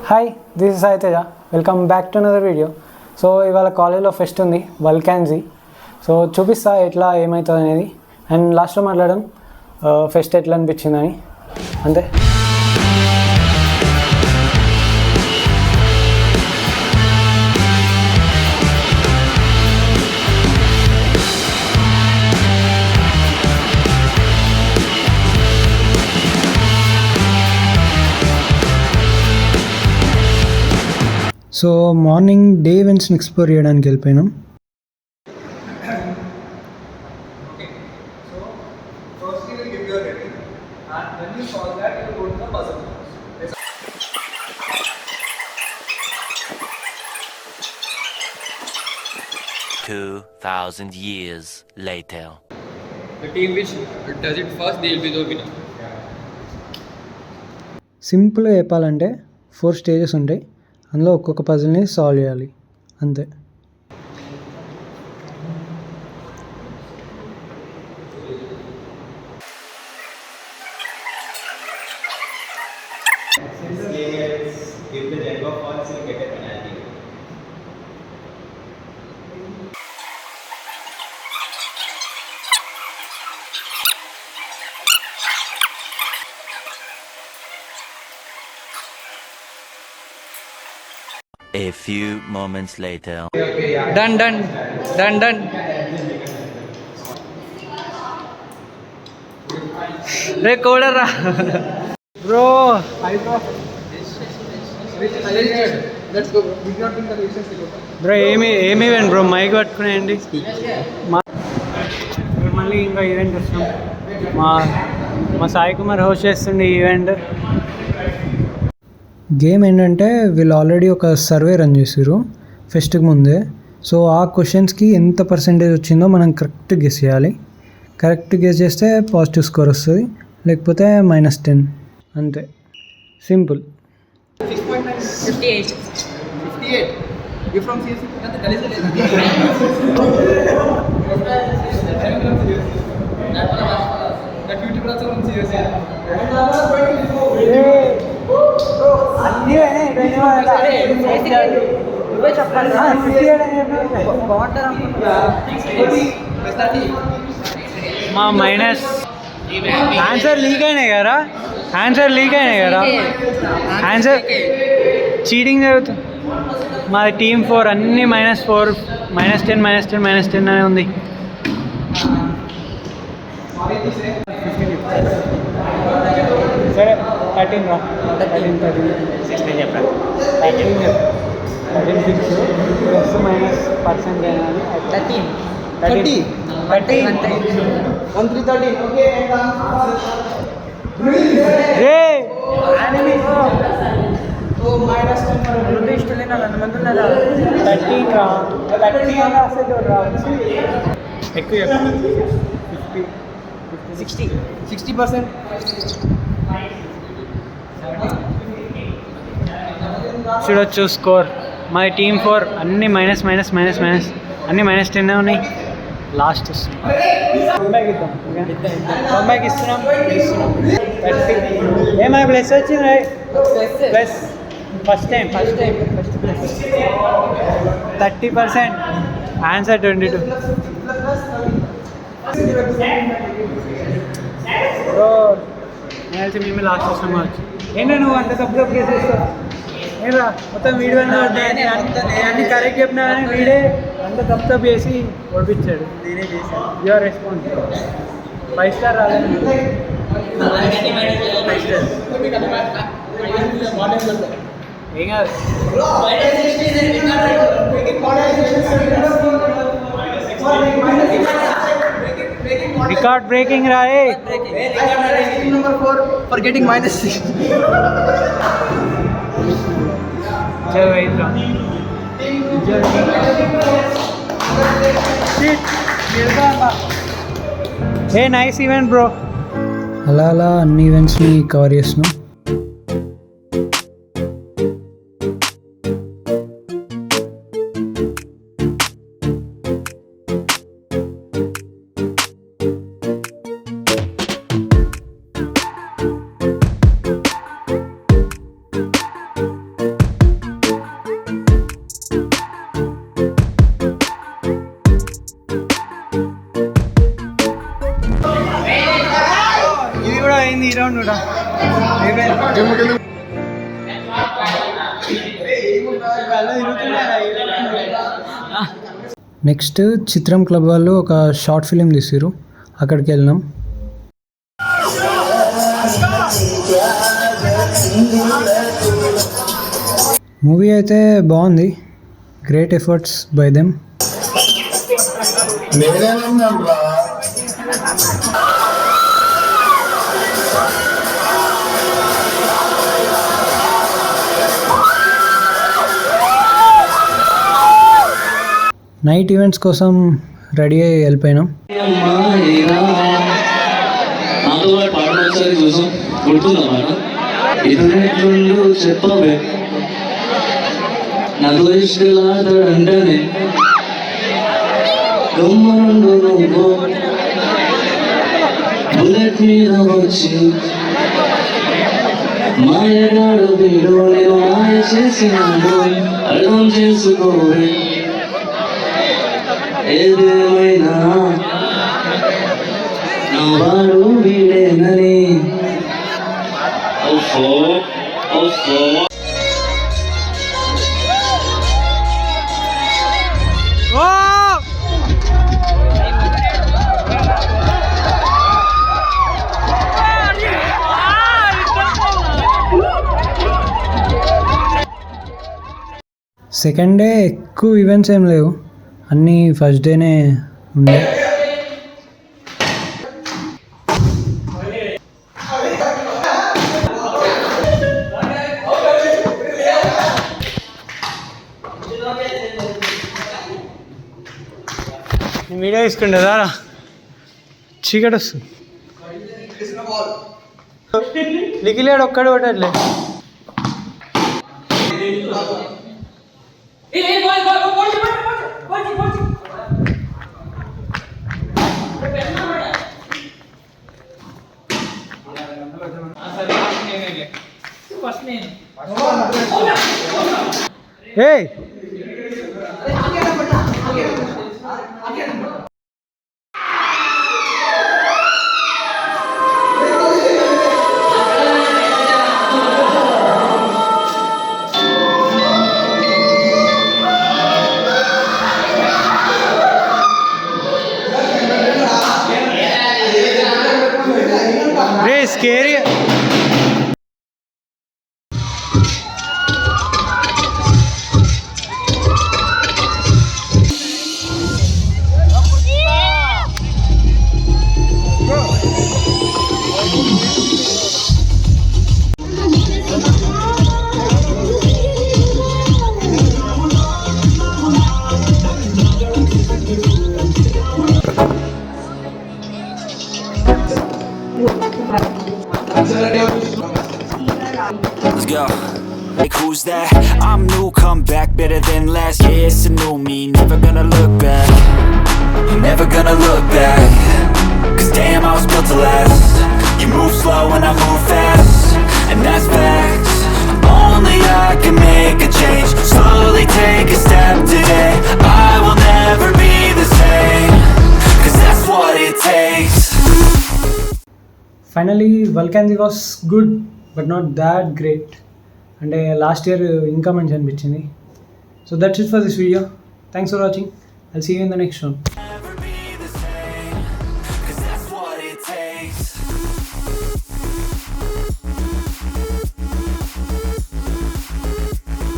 Hi this is Sai Teja. Welcome back to another video. So ఇవాళ కాలేజ్లో pest ఉంది, వల్కాన్జీ. So చూపిస్తా ఎట్లా ఏమవుతుంది అనేది. అండ్ లాస్ట్లో మాట్లాడడం ఫెస్ట్ ఎట్లా అనిపించిందని, అంతే. సో మార్నింగ్ డే ఈవెంట్స్ని ఎక్స్ప్లోర్ చేయడానికి వెళ్ళిపోయినాం. Two 2,000 years later. The team which does it first, they will be the winner. సింపుల్గా చెప్పాలంటే 4 స్టేజెస్ ఉంటాయి, అందులో ఒక్కొక్క పజిల్ని సాల్వ్ చేయాలి, అంతే. If the Jenga falls, you get a penalty. A few moments later. Done. Recorder ra. Bro Let's go. We cannot think the reasons to go. Bro ఏమి event bro, mic పట్టుకునేయండి. మళ్ళీ ఇంకా event వస్తాం. మా Sai Kumar host చేస్తుండే event. Game ఏంటంటే వీళ్ళు already ఒక survey run చేసారు ఫెస్ట్కి ముందే. సో ఆ క్వశ్చన్స్కి ఎంత పర్సెంటేజ్ వచ్చిందో మనం కరెక్ట్ గెస్ చేయాలి. కరెక్ట్ గెస్ చేస్తే పాజిటివ్ స్కోర్ వస్తుంది, లేకపోతే -10, అంతే. Simple. 58. You from CSC? That beauty brother from CSC. మా మైనస్ ఆన్సర్ లీక్ అయినాయి కదా, ఆన్సర్ చీటింగ్ జరుగుతుంది. మా టీమ్ 4 అన్నీ -4, -10 అనే ఉంది. సరే 13 రా, 13 చెప్పండి. 13 ఫిక్స్ ప్లస్ మైనస్ పర్సెంట్ అయినా 30 ఓకే. రే ఎక్కువ 60%. చూడొచ్చు స్కోర్. మై టీమ్ 4 అన్నీ మైనస్ అన్నీ -10 ఉన్నాయి. లాస్ట్ తొంభైకి ఇస్తున్నాం. 30 ఏమైనా ప్లస్ వచ్చింది, plus first time 30%. Answer 22. Bro నేను తెలిసి మేము లాస్ట్ వస్తాం మార్చి. ఏంటో నువ్వు అంత తప్పు చేసేస్తావు. ఏంట్రా మొత్తం వీడియో అన్ని కరెక్ట్ చెప్పినా కానీ వీడే అంత తప్పు చేసి ఓడిపించాడు. యువర్ రెస్పాన్స్ 5 స్టార్ రాలేదు. ఏం కాదు. రికార్డ్ బ్రేకింగ్ రాయే. Number 4 for getting -6. చలో ఇద్దాం. A nice event bro. అలా అన్ని ఈవెంట్స్ని కవర్ చేస్తున్నాం. నెక్స్ట్ చిత్రం క్లబ్ వాళ్ళు ఒక షార్ట్ ఫిలిం తీసిరు, అక్కడికి వెళ్ళినాం. మూవీ అయితే బాగుంది, great efforts by them. Night events కోసం రెడీ అయ్యి వెళ్ళిపోయినాం. నాతో పాటు పాటలు ఒకసారి చూసాం, గుర్తుందన్నమాట. ఇతరులు చెప్పవే నాతో ఇష్టలాడంటేనే గమ్మనుండు నువ్వు బుల్లెట్ మీద వచ్చి మాయగాడు వీడు నేను మాయ చేసినాడు అర్థం చేసుకోవే. ఏదేమైనా వాడు వీడేనని. ఓఫో ఓఫో సెకండ్ డే ఎక్కువ ఈవెంట్స్ ఏం లేవు, అన్నీ ఫస్ట్ డేనే ఉండే. వీడియో తీసుకుంటా చీకటి వస్తుంది. లిగిలేడు ఒక్కడు కొట్టట్లే. ఏయ్ రే scary. Let's go. Like who's that? I'm new, come back better than last. Yeah, it's a new me, never gonna look back. Never gonna look back. Cause damn, I was built to last. You move slow and I move fast, and that's facts. Only I can make a change. Slowly take a step today. I will never be the same. Cause that's what it takes. Finally వల్కాన్జీ was good but not that great. అంటే last year ఇంకా మంచి అనిపించింది. So that's it for this video. Thanks for watching. I'll see you in the next one.